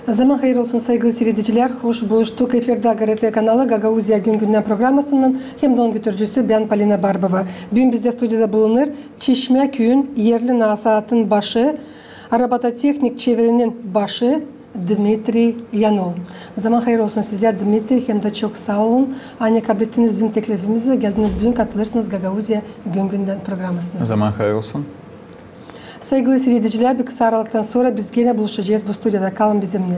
Zaman hayır olsun sevgili seyrediciler. Hoş buluştuk. Efirde GRT kanalı Gagauzya Gün Günden programmasının hem de onun götürücüsü ben Polina Barbova. Bugün bizde stüdyoda bulunur Çeşme köyün yerli nasatın başı, arabada teknik çevirinin başı Dmitri Yanol. Zaman hayır olsun size Dmitri, hem de çok sağ olun. Aynı kabul ettiniz bizim teklifimizle. Geldiniz bugün katılırsınız Gagauzya Gün Günden programmasına. Zaman hayır olsun. Sevgili seyrediciler, bir kısa aralıktan sonra biz yine buluşacağız bu stüdyoda. Kalın bizimle.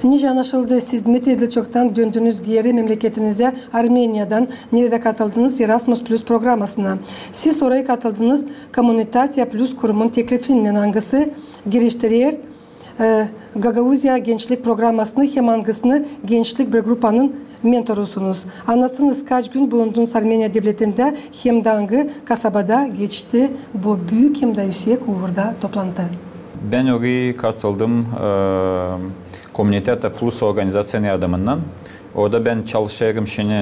Nice anlaşıldı. Siz Dmitri'de çoktan döndünüz geri memleketinize, Armenia'dan. Nerede katıldınız? Erasmus Plus programmasına. Siz oraya katıldınız. Komünitatsiya Plus kurumun teklifinden hangisi giriştirir? Gagauzya Gençlik Programmasını hem hangisini gençlik bir grupanın mentorusunuz. Anlatsanız kaç gün bulundunuz Armenya devletinde hem de hangi kasabada geçti bu büyük hem de yüksek uğurda toplantı? Ben oraya katıldım Komüniteta Plus organizasyonu adamından. Orada ben çalışıyorum şimdi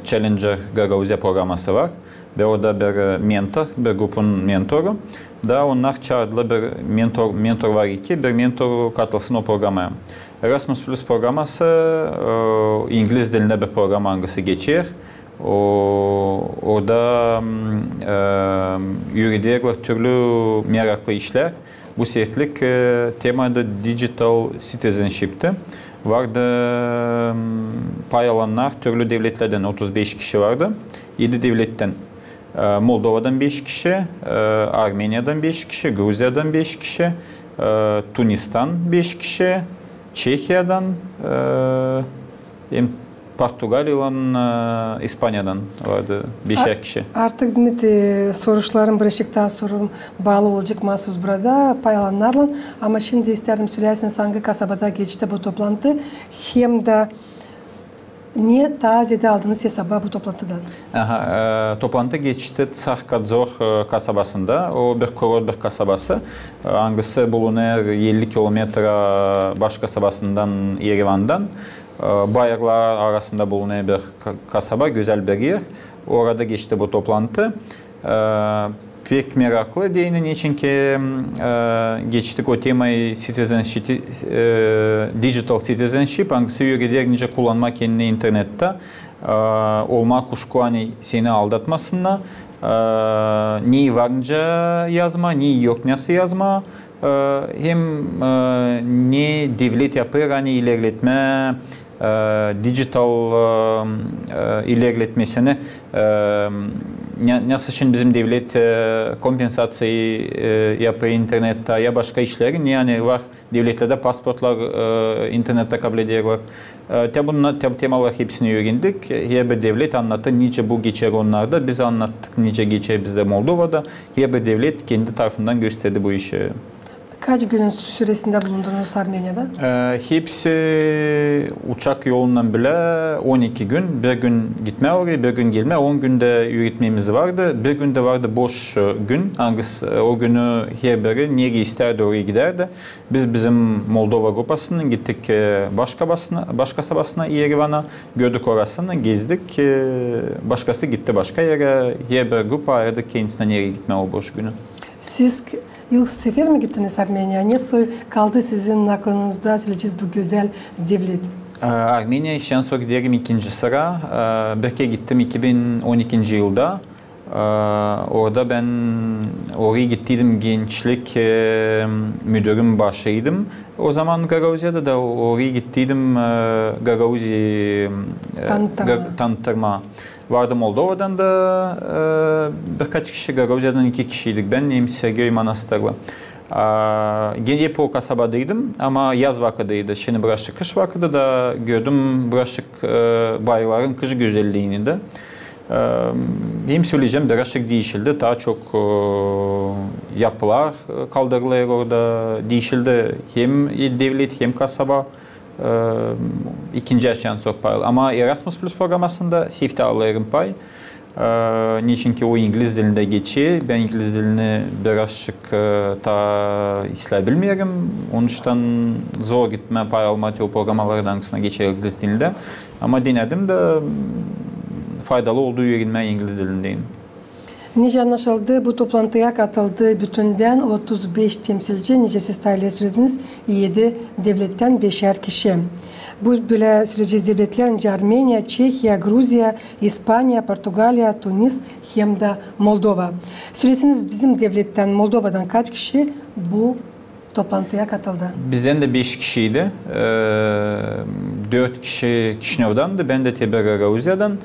Challenger Gagauzya programması var. Ve orada bir mentor, bir grubun mentoru. Da onlar çağırdılar bir mentor var ki bir mentor katılsın o programa. Erasmus Plus programması İngiliz dilinde bir program hangisi geçer. Orada yürüdüler türlü meraklı işler. Bu seferlik temada Digital Citizenship'ti. Vardı pay alanlar türlü devletlerden 35 kişi vardı. 7 devletten. Moldova'dan 5 kişi, Armenia'dan 5 kişi, Gruzya'dan 5 kişi, Tunis'tan 5 kişi, Çekya'dan, Portugalya'dan, İspanya'dan vardı 5'er kişi. Artık Dmitri sorularım birleşik daha sorum bağlı olacak mahsus burada pay alanlarla. Ama şimdi isterdim söylerseniz hangi kasabada geçti bu toplantı hem de niye tazede aldınız hesaba bu toplantıdan? Toplantı geçti Tsarkadzor kasabasında. O bir kurort bir kasabası. Hangisi bulunur 50 kilometre baş kasabasından Yerevan'dan. Bayırlar arasında bulunan bir kasaba, güzel bir yer. Orada geçti bu toplantı. Pek meraklı değil. Niçin ki geçtik o temayı Digital Citizenship, hangisi yürüdükçe kullanma kendini internette. Olma kuşku hani seni aldatmasınlar. Neyi varınca yazma, neyi yok nasıl yazma. Hem ne devlet yapır hani ilerletme, dijital ilerletmesini nasıl için bizim devlet kompensasyon yapıyor internette ya başka işlerin yani var devletlerde pasportlar internette kabul ediyorlar. Tabi temalar hepsini öğrendik. Her bir devlet anlattı nice bu geçer onlarda. Biz anlattık nice geçer bizde Moldova'da. Her bir devlet kendi tarafından gösterdi bu işi. Kaç gün süresinde bulundunuz Armenia'da? Hepsi uçak yolundan bile 12 gün. Bir gün gitme oraya, bir gün gelme. 10 günde yürütmemiz vardı. Bir günde vardı boş gün. Hangisi o günü her biri nereye isterdi oraya giderdi. Biz bizim Moldova grupasından gittik başka kasabasına Yerevan'a. Gördük orasını, gezdik. Başkası gitti başka yere. Her bir grup aradı kendisine nereye gitme o boş günü. Siz ilk sefer mi gittiniz Armenya? Nasıl kaldı sizin aklınızda söyleyeceğiz bu güzel devlet? Armenya işten sonra giderim ikinci sıra. Bir kere gittim 2012 yılda. Orada ben oraya gittiydim gençlik müdürüm başıydım. O zaman Gagauzya'da da oraya gittiydim Gagauzya tanıtırma. Vardı Moldova'dan da birkaç kişi, Gagauzya'dan 2 kişiydik. Ben hem Sergey Manastırlı. Hep o kasabadaydım ama yaz vakıdaydı. Şimdi burası kış vakıdı da gördüm burası bayırların kış güzelliğini de. Hem söyleyeceğim birazcık değişildi. Daha çok yapılar kaldırılıyor orada değişildi. Hem devlet hem kasaba. İkinci yaşayan çok paralı. Ama Erasmus Plus programmasında sifte alıyorum pay. Niçin ki o İngiliz dilinde geçiyor. Ben İngiliz dilini birazcık ta bilmiyorum. Onun için zor gitme pay alma o programlardan hangisine geçiyor İngiliz dilinde. Ama denedim de faydalı olduğu öğrenme İngiliz dilindeyim. Nice anlaşıldı. Bu toplantıya katıldı bütünden 35 temsilci. Nice siz tahliye sürdünüz. 7 devletten 5'er kişi. Bu böyle süreceğiz devletler Armenya, Çekya, Gruzya, İspanya, Portugalya, Tunis hem de Moldova. Söylesiniz bizim devletten Moldova'dan kaç kişi bu toplantıya katıldı? Bizden de 5 kişiydi. 4 kişi Kişinev'dandı. Ben de Gruzya'dan.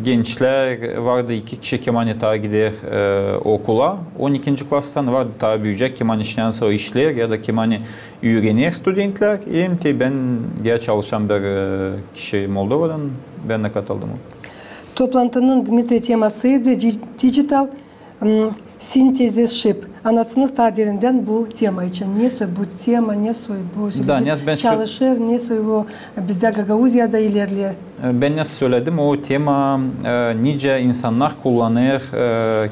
Gençler vardı, 2 kişi kemanita gider okula. 12. klastan vardı tabi büyüyecek keman işten sonra işler ya da kemanı öğrenir studentler. Ben gel çalışan bir kişi Moldova'dan, ben de katıldım. Toplantının Dmitri temasıydı Digital Synthesis. Anlatsınız tadirinden bu tema için. Neyse bu tema, neyse bu çalışır, neyse bu bizde Gagavuzya'da ilerler. Ben nasıl söyledim, o tema nice insanlar kullanır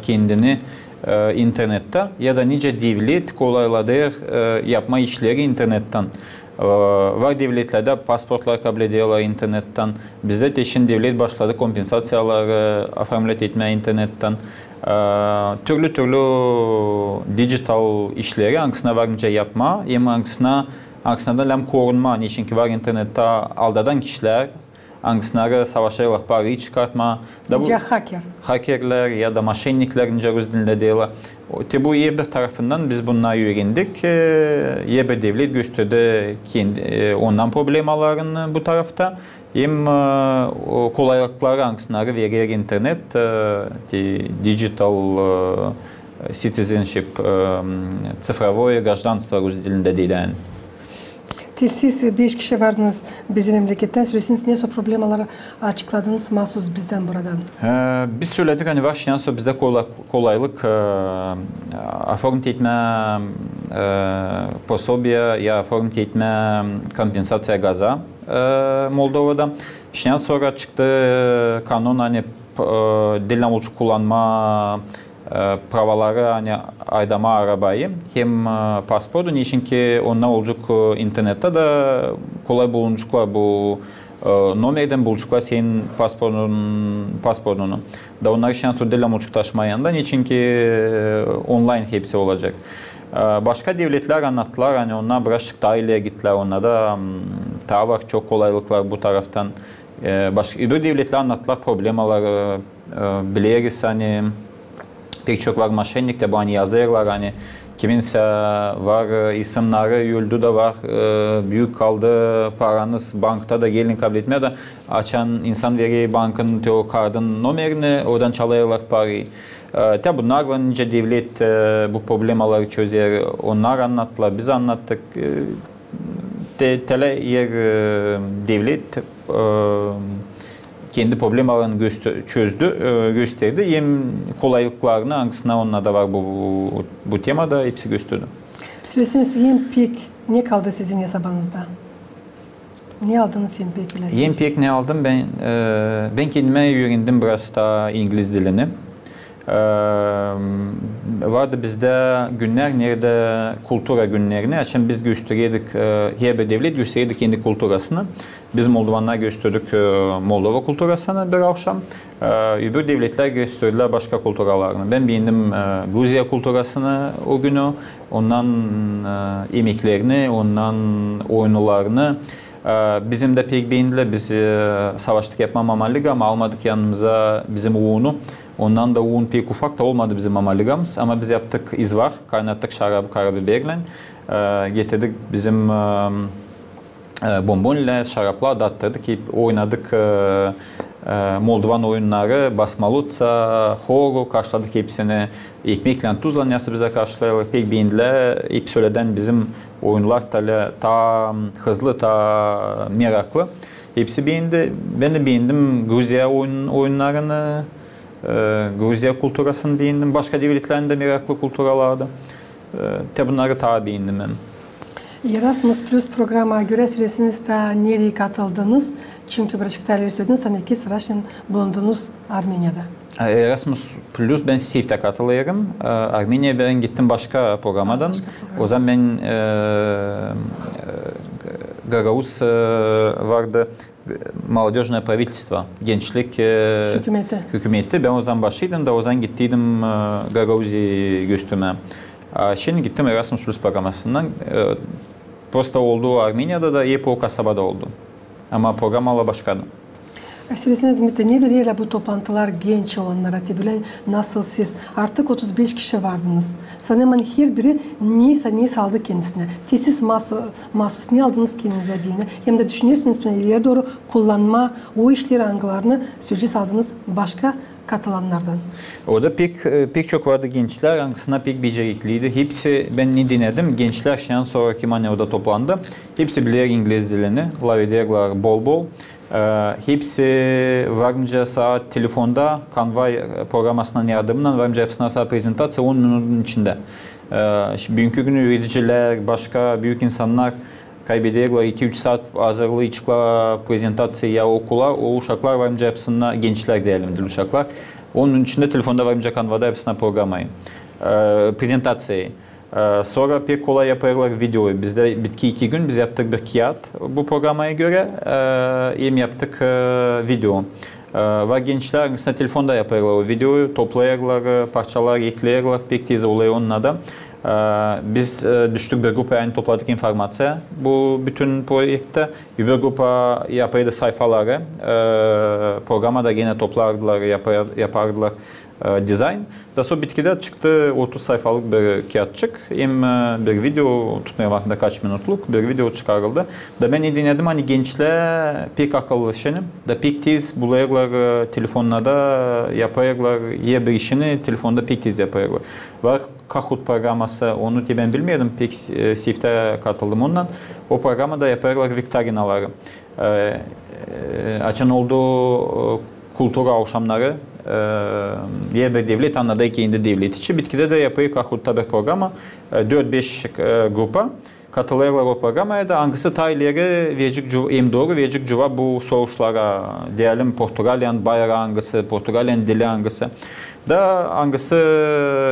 kendini internette ya da nice devlet kolayladır yapma işleri internetten. Var devletlerde pasportlar kabul ediyorlar internetten. Bizde teşin devlet başladı kompensasiyaları afamlet etmeye internetten. Türlü dijital işleri hangisine varınca yapma, hem hangisine da lem korunma. Çünkü var internette aldadan kişiler, hangisine savaşıyorlar, parayı çıkartma. Hackerler ya da maşennikler Rus dilinde diyorlar. Bu bir tarafından biz bunları öğrendik. Bir devlet gösterdi ondan problemalarını bu tarafta. Hem kolaylıkları hangisine verir internet, digital citizenship, цифровое гражданство Rus dilinde deyilən. Siz 5 kişi vardınız bizim memleketten. Süresiniz neyse problemaları açıkladınız mahsus bizden buradan. Biz söyledik hani var şansı bizde kolaylık оформить etme пособие ya оформить etme kompensasiya gaza Moldova'da. İşten sonra çıktı kanun hani dilden uçuk kullanma pravaları hani aydama arabayı hem pasportu niçin ki onlar olacak internette de kolay buluncuklar bu numareden buluncuklar senin pasportunu da onlar şansı dilden uçuk taşımayan niçin ki online hepsi olacak. Başka devletler anlattılar hani onlar birazcık daha ileri gittiler, onlar da daha var çok kolaylıklar bu taraftan. Başka öbür devletler anlattılar problemaları biliriz hani pek çok var maşennik de bu hani yazıyorlar hani kiminse var isimleri öldü de var büyük kaldı paranız bankta da gelin kabul etmeye de açan insan veri bankın o kartın numarini oradan çalıyorlar parayı. Tabi bunlar önce devlet bu problemaları çözer, onlar anlattılar, biz anlattık. Tele yer devlet kendi problemalarını gösterdi. Hem kolaylıklarını hangisine onlar da var bu temada hepsi gösterdi. Süresiniz Yempik ne kaldı sizin hesabınızda? Ne aldınız Yempik? Yempik ne aldım? Ben kendime öğrendim biraz da İngiliz dilini. Vardı bizde günler nerede kultura günlerini açan biz gösteriyorduk, her bir devlet gösteriyorduk kendi kulturasını. Biz Moldovanlar gösterdik Moldova kulturasını bir akşam. Öbür devletler gösterdiler başka kulturalarını. Ben beğendim Gruzya kulturasını o günü, ondan yemeklerini, ondan oyunlarını. Bizim de pek beğendiler. Biz savaştık yapmamalık ama almadık yanımıza bizim uğunu. Ondan da uğun pek ufak da olmadı bizim mamaligamiz ama biz yaptık izvar, kaynattık şarabı karabiberle, getirdik bizim bonbonla, şarapla dattırdık, oynadık Moldovan oyunları, basmalutsa, horu karşıladık hepsini, ekmekle tuzla nasıl bize karşılayırlar, pek beğendiler, hep söyleden bizim oyunlar ta hızlı, ta meraklı, hepsi beğendi, ben de beğendim Gruzya oyunlarını, Gruzya kulturasını beğendim. Başka devletlerin de meraklı kulturalardı. Bunları daha beğendim ben. Erasmus Plus programa göre süresiniz de nereye katıldınız? Çünkü Birleşik Devletleri söylediniz, hani 2 sıra bulundunuz Armenia'da. Erasmus Plus ben SIF'te katılıyorum. Armenia'ya ben gittim başka programadan. O zaman ben Gagavuz vardı. молодежное правительство, gençlik hükümeti. Ben o zaman başlaydım da o zaman gittiydim Gagauzi göstüme. Şimdi gittim Erasmus Plus programmasından. Prosta oldu Armenia'da da EPO kasabada oldu. Ama programla başkadı. Söyleseniz ne veriyorlar bu toplantılar genç olanlara? Böyle nasıl siz? Artık 35 kişi vardınız. Sanırım her biri niye aldı kendisine? Tesis mahsus niye aldınız kendinize diyene? Hem de düşünürsünüz ileri doğru kullanma o işleri angılarını süreci aldınız başka katılanlardan. Orada pek çok vardı gençler, hangısına pek becerikliydi. Hepsi ben ne dinledim? Gençler şeyden sonraki orada toplandı. Hepsi bilir İngiliz dilini, lavederler bol bol. Hepsi varımca saat telefonda Canva programmasının yardımından varımca hepsine saat prezentasiya 10 minutun içinde. Bugünkü günü üreticiler, başka büyük insanlar kaybederler 2-3 saat hazırlayıcılar, prezentasiya, okullar, o uşaklar varımca hepsine gençler diyelim uşaklar. Onun içinde telefonda varımca Canva'da hepsine programayı, prezentasiyayı. Sonra pek kolay yaparlar videoyu. Bizde bitki 2 gün biz yaptık bir kağıt bu programaya göre hem yaptık video. Ve gençler aslında telefonda yaparlar o videoyu, toplayarlar, parçalar eklerler, pek tez oluyor onunla da. Biz düştük bir grupa yani topladık informasiya. Bu bütün projekte bir grupa yapardı sayfaları. Programa da yine toplardılar, yapardılar dizayn. Daha sonra bitkide çıktı 30 sayfalık bir kağıtçık. Hem bir video tutmaya vaktinde kaç minutluk bir video çıkarıldı. Da ben dinledim hani gençler pek akıllı şeyini. Da pek tez bulayırlar telefonlarda yaparlar. Yer bir işini telefonda pek tez yaparlar. Var Kahoot programması onu ben bilmiyordum. Pek sifte katıldım ondan. O programda yaparlar viktorinaları. Açan olduğu kultur akşamları diğer bir devlet anladı kendi devlet içi. Bitkide de yapıyor Kahoot'ta bir programa. 4-5 grupa katılıyorlar o programaya da hangisi tayları verecek hem doğru verecek cevap bu sorulara diyelim Portugalyan bayrağı hangisi, Portugalyan dili hangisi. Da hangisi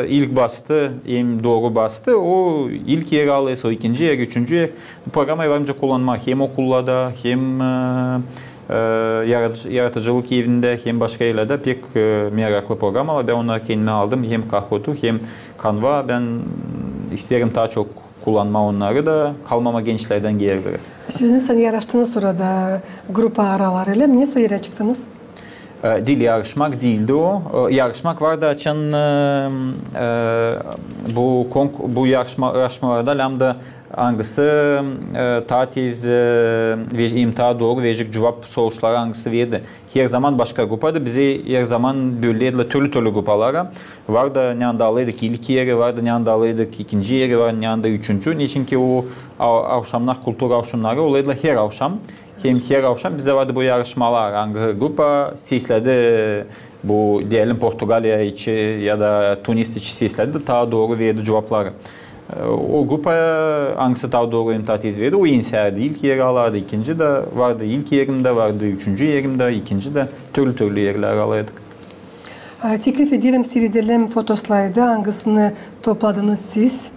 ilk bastı, hem doğru bastı, o ilk yer alırsa, o ikinci yer, üçüncü yer. Bu programı varınca kullanmak hem okullarda hem yaratıcılık evinde hem başka yerlerde pek meraklı programlar. Ben onları kendime aldım. Hem Kahoot'u hem Canva. Ben isterim daha çok kullanma onları da kalmama gençlerden gelebiliriz. Siz yarıştınız sonra grupa aralarıyla niye sonra çıktınız? Dil yarışmak değildi o. Yarışmak vardı açan bu yarışmalarda lambda hangisi tatiz ve imtihan doğru verecek cevap soruları hangisi verdi. Her zaman başka grupada bizi her zaman bölüyorlar türlü grupalara. Vardı ne anda alıyorduk ilk yeri, vardı ne anda alıyorduk ikinci yeri, vardı ne anda üçüncü. Niçin ki o akşamlar, kultur akşamları oluyorlar her akşam. Hem her akşam bizde vardı bu yarışmalar. Hangi grupa sesledi bu diyelim Portugalya içi ya da Tunis içi sesledi daha doğru verdi cevapları. O grupa hangisi daha doğru imtihan verdi o inserdi. İlk yeri alırdı, ikinci de vardı ilk yerimde vardı, üçüncü yerimde, ikinci de türlü yerler alırdık. Teklif edelim, seyredelim fotoslaydı. Hangisini topladınız siz?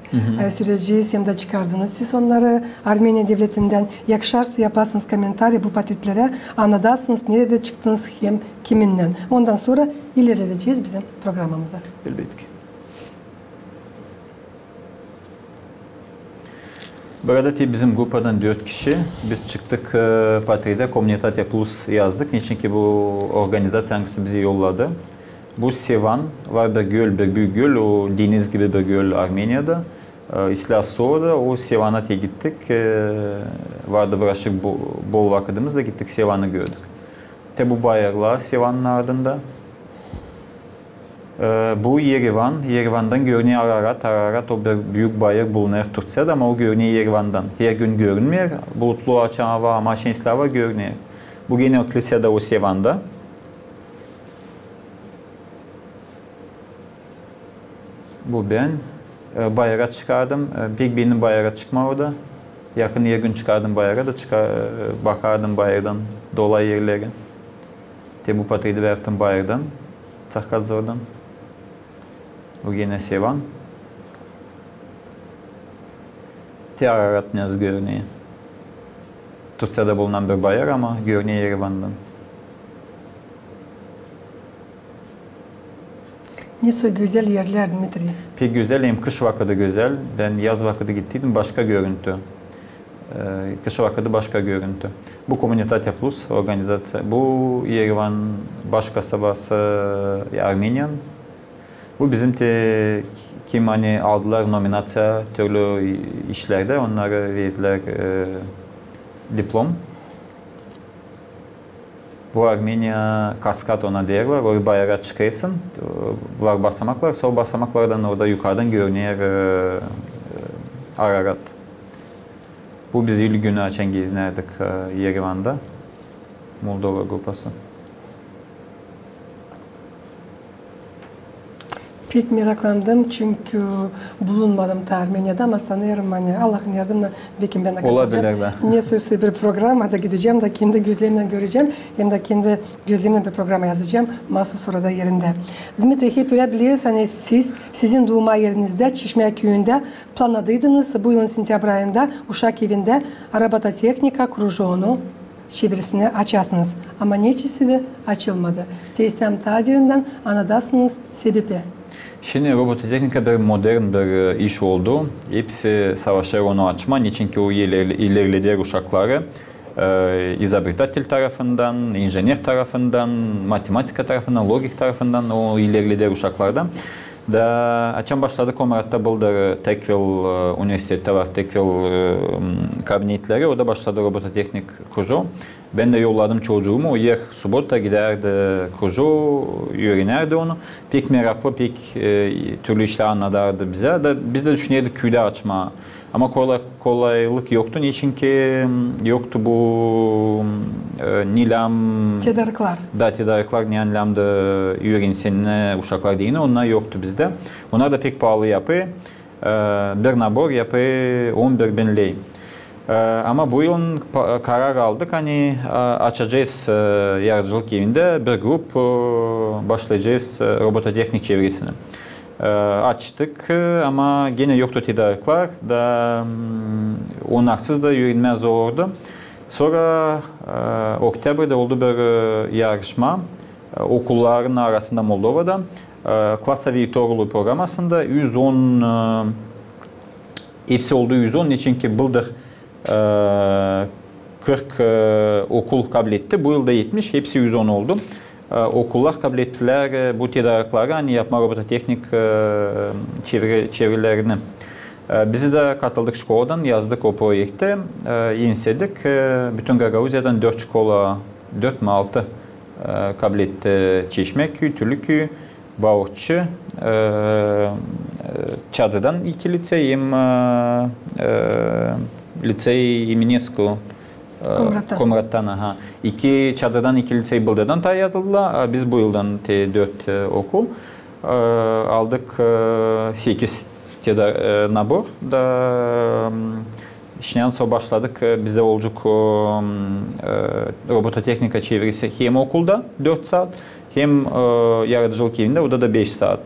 Süreci hem de çıkardınız siz onları. Armenya devletinden yakışarsa yaparsınız komentarı bu paketlere. Anladasınız nerede çıktınız hem kiminle. Ondan sonra ilerleyeceğiz bizim programımıza. Elbette ki. Burada bizim grupadan 4 kişi. Biz çıktık Patri'de Komunitatea Plus yazdık. Niçin ki bu organizasyon bizi yolladı. Bu Sevan var bir göl, bir büyük göl, o deniz gibi bir göl Armenia'da. İslassoğu'da o Sevan'a gittik. Vardı bırakık bol vakitimiz de gittik Sevan'ı gördük. Bu bayraklar Sevan'ın ardında. Bu Yerevan, Yerevan'dan görünüyor Ararat o bir büyük bayrak bulunuyor Türkçe'de ama o görünüyor Yerevan'dan. Her gün görünmüyor, bulutlu açan hava ama şanslı hava görünüyor. Bu yine o kilisede o Sevan'da. Bu ben. Bayrağı çıkardım. Pek benim bayrağı çıkma orada. Yakın her gün çıkardım bayrağı da bakardım bayrağdan dolayı yerlere. Bu patriydi verdim bayrağdan. Çakaz oradan. O yine Sevan. Ararat ne görünüyor. Turkiyada bulunan bir bayar ama görünüyor Yerevan'dan. Nasıl güzel yerler Dmitri? Pek güzel, hem kış vakti güzel. Ben yaz vakti gittiydim, başka görüntü. Kış vakti başka görüntü. Bu Komunitate Plus organizasyon. Bu Yerevan baş kasabası Armeniyan. Bu bizim kim hani aldılar nominasyon türlü işlerde, onlara verdiler diplom. Bu Armenya Kaskad ona derler, oraya bayrağa çıkarsın, var basamaklar, sonra basamaklardan orada yukarıdan görünüyor Ararat. Bu biz yıl günü açan gezinirdik Yerevan'da, Moldova grupası. Pek meraklandım çünkü bulunmadım da Armenya'da ama sanıyorum hani Allah'ın yardımıyla belki ben de katılacağım. Ne sözü bir programa da gideceğim de kendi gözlerimle göreceğim. Hem de kendi gözlerimle bir programa yazacağım. Mahsus orada yerinde. Dmitri hep öyle biliriz hani sizin doğma yerinizde Çeşme köyünde planladıydınız. Bu yılın sentyabr ayında Uşak evinde Robototexnika Krujoğunu çevirisini açarsınız. Ama neçesi de açılmadı. Tesisem tadirinden anladasınız sebebi. Şimdi robototexnika bir modern bir iş oldu. Hepsi savaşlar onu açma. Niçin ki o ilerlediği uşakları izabretатель tarafından, inžener tarafından, matematika tarafından, logik tarafından o ilerlediği uşaklardan. Da açan başladık Komrat'ta buldur Tekvel üniversitede var, Tekvel kabinetleri. Orada başladı robototexnik kursu. Ben de yolladım çocuğumu. O yer subota giderdi kursu, öğrenerdi onu. Pek meraklı, pek türlü işler anladardı bize. Da biz de düşünüyorduk köyde açma. Ama kolaylık yoktu. Niçin ki yoktu bu nilam... Tedariklar. Da, tedariklar nilamda öğrensenine uşaklar değil. Onlar yoktu bizde. Onlar da pek pahalı yapı. Bir nabor yapı 11.000 lei. Ama bu yılın karar aldık. Hani açacağız yaratıcılık evinde bir grup başlayacağız robototexnik çevresini. Açtık ama gene yoktu tedariklar da onlarsız da öğrenmez olurdu. Sonra Oktyabır'da oldu bir yarışma okulların arasında Moldova'da. Klasavi Torulu programasında 110 hepsi oldu 110 için ki bıldır 40 okul kabul etti. Bu yılda 70, hepsi 110 oldu. Okullar kabul ettiler bu tedarikları hani yapma robototexnik çevirilerini. Bizi de katıldık şkoladan, yazdık o projekte, insedik. Bütün Gagavuzya'dan 4 şkola, 4 mi 6 kabul etti. Çeşme köy, Tülüköy, Bağırçı, Çadır'dan 2 lisey, hem lisey Eminescu. Komrat'tan. İki Çadır'dan 2 lisey Bıldır'dan ta yazıldılar. Biz bu yıldan 4 okul aldık. 8 nabor da işten sonra başladık. Bizde olacak robototexnika çevirisi hem okulda 4 saat hem yaratıcılık evinde orada da 5 saat.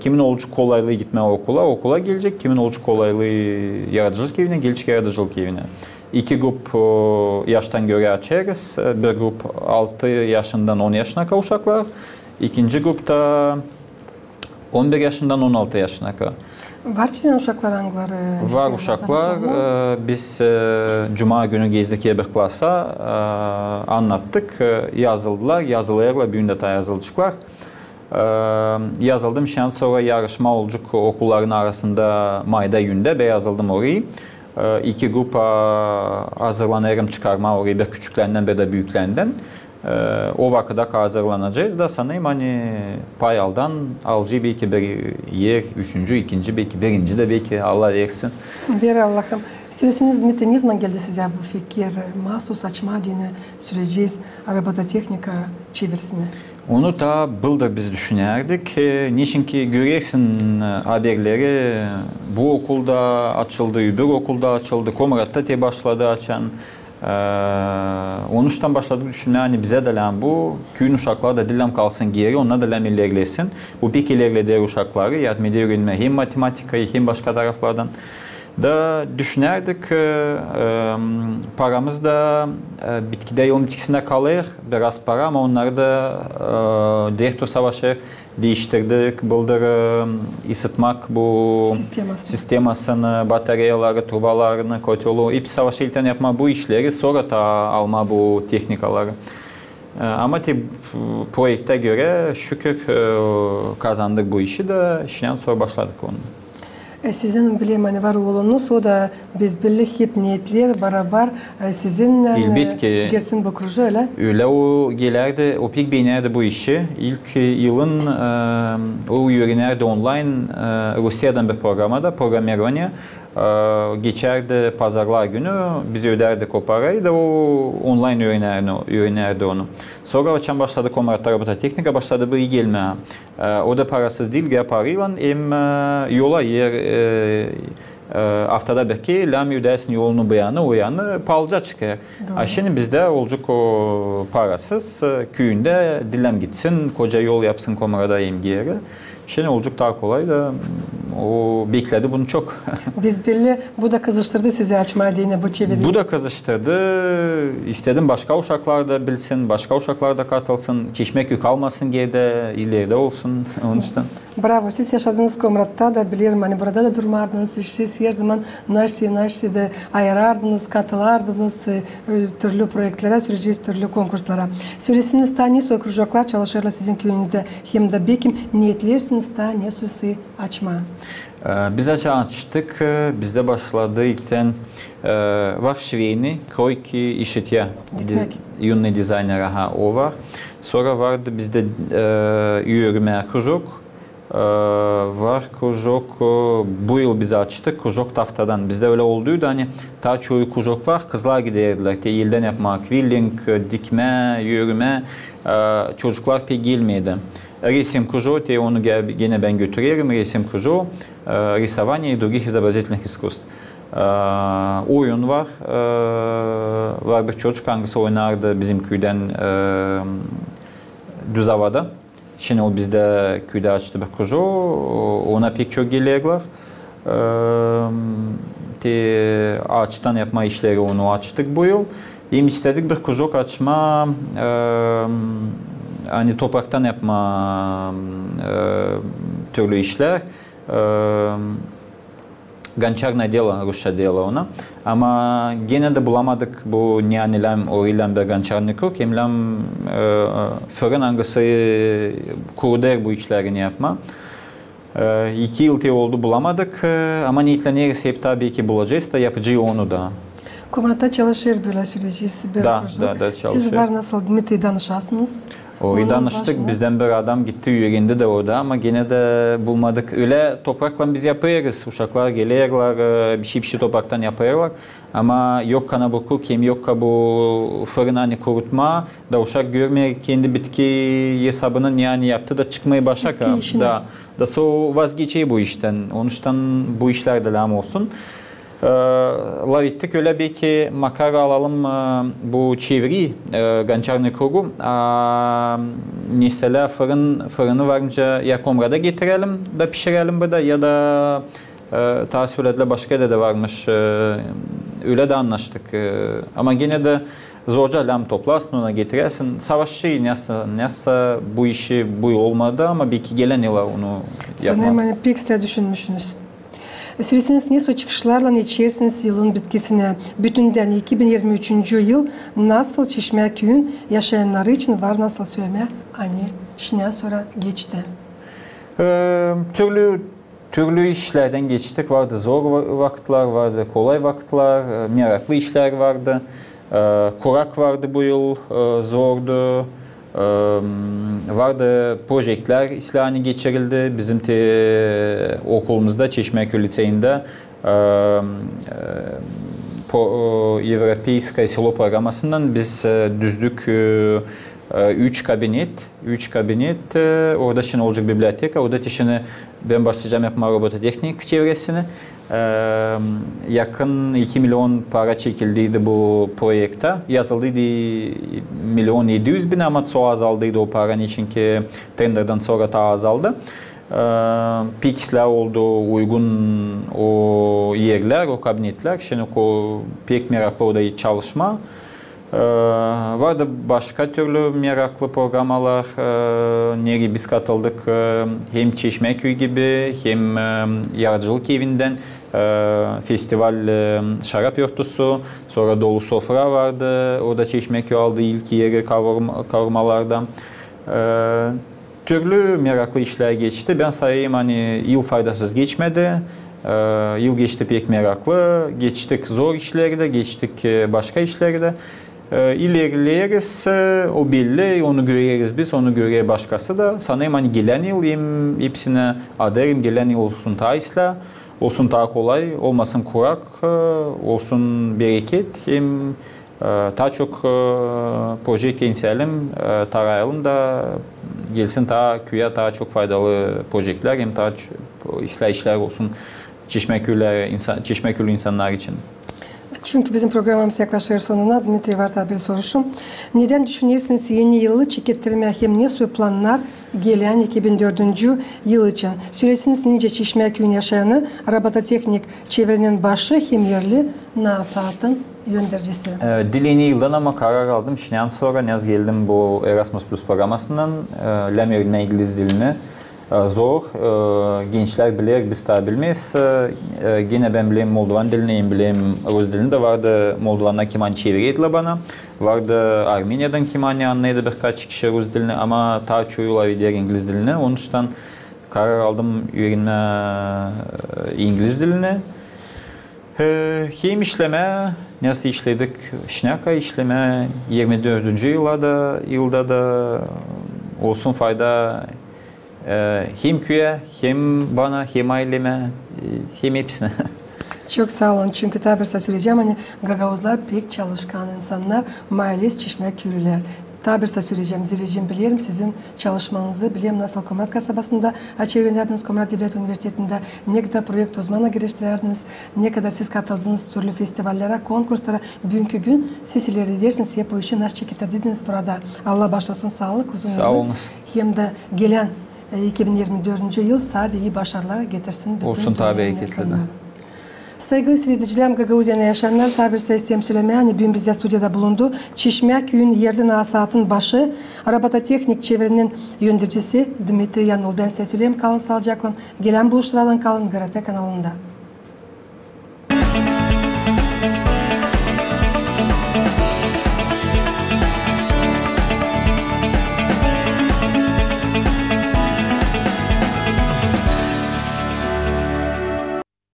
Kimin olacak kolaylığı gitme okula gelecek. Kimin olacak kolaylığı yaratıcılık evine gelecek yaratıcılık evine. İki grup yaştan göre açarız. Bir grup 6 yaşından 10 yaşına kadar uşaklar. İkinci grupta 11 yaşından 16 yaşına kadar. Var çizen uşaklar hangileri? Var uşaklar. Biz Cuma günü gezdik bir klasa anlattık. Yazıldılar. Yazılılarla büyünde ta yazılacaklar. Yazıldım. Şimdi sonra yarışma olacak okulların arasında Mayda günde ve yazıldım orayı. İki grupa hazırlanırım çıkarma orayı da küçüklerinden ve de büyüklerinden. O vakitte hazırlanacağız da sanayım hani pay aldan alıcı belki bir yer, üçüncü, ikinci, belki birinci de belki Allah versin. Ver Allah'ım. Söylesiniz Dmitri, ne zaman geldi size bu fikir? Mahsus açma diye süreceğiz robototexnika çevirisini. Onu da bıldır biz düşünerdik. Niçin ki görüyorsun haberleri bu okulda açıldı, bir okulda açıldı, Komrat'ta başladı açan. 13'ten başladık düşünmeye hani bize de lan bu köyün uşakları da dilim kalsın geri onlar da lan ilerlesin. Bu pek ilerlediği uşakları yardım ediyor hem matematikayı hem başka taraflardan. da düşünerdik paramız da bitkide yolun bitkisinde kalır biraz para ama onları da direktör savaşı değiştirdik. Buldur ısıtmak bu sistemasını, bataryaları, turbalarını, kotelu, hepsi savaşı ilten yapma bu işleri sonra da alma bu teknikaları. Ama projekte göre şükür kazandık bu işi de işten sonra başladık onu. Sizin bileyim hani var oğlunuz o da biz birlik niyetler beraber sizin girsin bu proje öyle. Öyle o gelirdi, o pek beğenerdi bu işi. İlk yılın o öğrenerdi online Rusya'dan bir programda programирование. Geçerdi pazarlar günü, biz öderdik o parayı da o online öğrenerdi onu. Sonra açan başladı komaratlar roboteknika başladı bu iyi gelmeye. O da parasız değil, gel parayla hem yola yer haftada belki lam ödersin yolunu bu yana o yana palca çıkar. Şimdi bizde olacak o parasız köyünde dilem gitsin, koca yol yapsın komarada hem geri. Şimdi olacak daha kolay da o bekledi bunu çok. Biz belli bu da kızıştırdı sizi açmaya diyene bu çeviriyi. Bu da kızıştırdı. İstedim başka uşaklar da bilsin, başka uşaklar da katılsın. Çeşmek yük almasın geride, ileride olsun onun için. Bravo, siz yaşadığınız Komrat'ta da bilirim hani burada da durmardınız. Siz her zaman naşsi de ayırardınız, katılardınız türlü projektlere, süreceğiz türlü konkurslara. Söylesiniz ta ne sokuracaklar çalışırlar sizin köyünüzde. Hem de bekim niyetlersiniz ta ne sosu açma. Biz açtık, bizde başladı ilkten var şiveyni, krojki işitya, yunni dizayner o var. Sonra vardı bizde yürüme krujok, var krujok, bu yıl bize açtık, krujok taftadan. Bizde öyle olduydu hani ta çoğu krujoklar kızlar giderdiler. Yelden yapmak, quilling, dikme, yürüme, çocuklar pek gelmedi. Resim кружок, onu gene ben götürüyorum, resim кружок, рисование и других изобразительных искусств. Oyun var, var bir çocuk hangisi oynardı bizim köyden düz havada. Şimdi o bizde köyde açtı bir кружок, ona pek çok geliyorlar. Ağaçtan yapma işleri onu açtık bu yıl. Hem istedik bir кружок açma, hani topraktan yapma türlü işler. Gançarna dela, Rusça dela ona. Ama gene de bulamadık bu niyanilem, orilem bir gançarni kruk. Hemlem fırın hangisi kurder bu işlerini yapma. 2 yıl oldu bulamadık ama niyetleniyoruz hep tabii ki bulacağız da yapıcı onu da. Komrat'ta çalışır böyle süreceğiz. Da çalışır. Siz var nasıl Dmitri danışasınız? Orayı danıştık. Bizden bir adam gitti yüreğinde de orada ama gene de bulmadık. Öyle toprakla biz yapıyoruz. Uşaklar geliyorlar, bir şey topraktan yapıyorlar. Ama yok kana bu kim yok bu fırın hani kurutma da uşak görmeye kendi bitki hesabının yani yaptı da çıkmayı başak. Da so vazgeçiyor bu işten. Onuştan bu işler de lam olsun. Lavittik öyle belki makara alalım bu çeviri gançarni krugu. Mesela fırını varınca ya komrada getirelim da pişirelim burada ya da tasvirlerle başka da varmış. Öyle de anlaştık. Ama yine de zorca lam toplasın ona getirirsin. Savaşçı nasıl bu işi bu olmadı ama belki gelen yıla onu yapmalı. Sanırım hani Pix'le düşünmüşsünüz. Söylesiniz ne çıkışlarla içersiniz yılın bitkisine. Bütünden 2023. yıl nasıl Çeşme köyün yaşayanları için var nasıl söylemeye? Hani şimdiden sonra geçti. Türlü işlerden geçtik. Vardı zor vakitler, vardı kolay vakitler, meraklı işler vardı. Kurak vardı bu yıl, zordu. Vardı projeler İslani geçirildi. Bizim okulumuzda Çeşmeköy Liseyi'nde Европейское село programmasından biz düzdük 3 kabinet, orada şimdi olacak biblioteka, orada şimdi ben başlayacağım yapma roboteknik çevresini. Yakın 2 milyon para çekildiydi bu projekte. Yazıldıydı 1.700.000 ama çok azaldıydı o paranın çünkü tenderden sonra da azaldı. PX'ler oldu, uygun o yerler, o kabinetler. Şimdi o pek meraklı orada çalışma. Vardı başka türlü meraklı programalar. Nereye biz katıldık hem Çeşmeköy gibi hem Yaratıcılık Evi'nden festival şarap yurtusu, sonra Dolu Sofra vardı. Orada Çeşmeköy aldı ilk yeri kavurmalarda. Türlü meraklı işler geçti. Ben sayayım hani yıl faydasız geçmedi. Yıl geçti pek meraklı. Geçtik zor işleri de, geçtik başka işleri de. İlerleyeriz, o belli, onu göreriz biz, onu görer başkası da. Sanayım hani gelen yıl hepsine ederim, gelen yıl olsun daha isla, olsun daha kolay, olmasın kurak, olsun bereket. Hem daha çok proje kenselim, tarayalım da gelsin daha köye daha çok faydalı projeler, hem daha isla işler olsun Çeşmeköy'lü insanlar için. Çünkü bizim programımız yaklaşıyor sonuna. Dmitri var tabi bir soruşum. Neden düşünürsünüz yeni yılı çekettirmeye hem ne su planlar gelen 2004 yıl için? Söylesiniz nice Çeşmeköy'ün yaşayanı, Robototeknik çevrenin başı hem yerli NASA'nın yöndericisi. Dileni yıldan ama karar aldım. Şimdiden sonra ne geldim bu Erasmus Plus programasından Lemur'un İngiliz dilini. Zor, gençler bilir, biz tabi bilmeyiz. Yine ben bileyim Moldovan dilini, bileyim Rus dilini de vardı. Moldovan'dan kimani çeviriydiler bana. Vardı Armeniyadan kimani anlaydı birkaç kişi Rus dilini ama ta çoğuyla diğer İngiliz dilini. Onun için karar aldım öğrenme İngiliz dilini. Hem işleme, nasıl işledik? Şnaka işleme 24. yılda da olsun fayda. Hem köye, hem bana, hem aileme, hem hepsine. Çok sağ olun. Çünkü tabirse söyleyeceğim hani Gagavuzlar pek çalışkan insanlar, maalesef Çeşmeköylüler. Tabirse söyleyeceğim, Zileciğim biliyorum sizin çalışmanızı, biliyorum nasıl Komrat kasabasında çevrelerdiniz, Komrat Devlet Üniversitesi'nde ne kadar proje uzmanı geliştirerdiniz, ne kadar siz katıldınız türlü festivallere, konkurslara. Bugünkü gün siz ileri edersiniz, size bu işi nasıl çeketirdiniz burada. Allah başlasın sağlık, uzun sağ olun. Hem de gelen 2024. yıl sadece iyi başarılar getirsin. Olsun tabi kesinlikle. Saygılı seyredicilerim, Gagavuzya'da yaşayanlar tabirse isteyem söylemeye, hani bugün bizde stüdyoda bulundu. Çeşmeköy'ün yerli NASA'nın başı, Robototeknik çevrenin yöndericisi Dmitri Yanul. Ben size söyleyeyim, kalın sağlıcakla. Gelen buluşturalım, kalın GRT kanalında.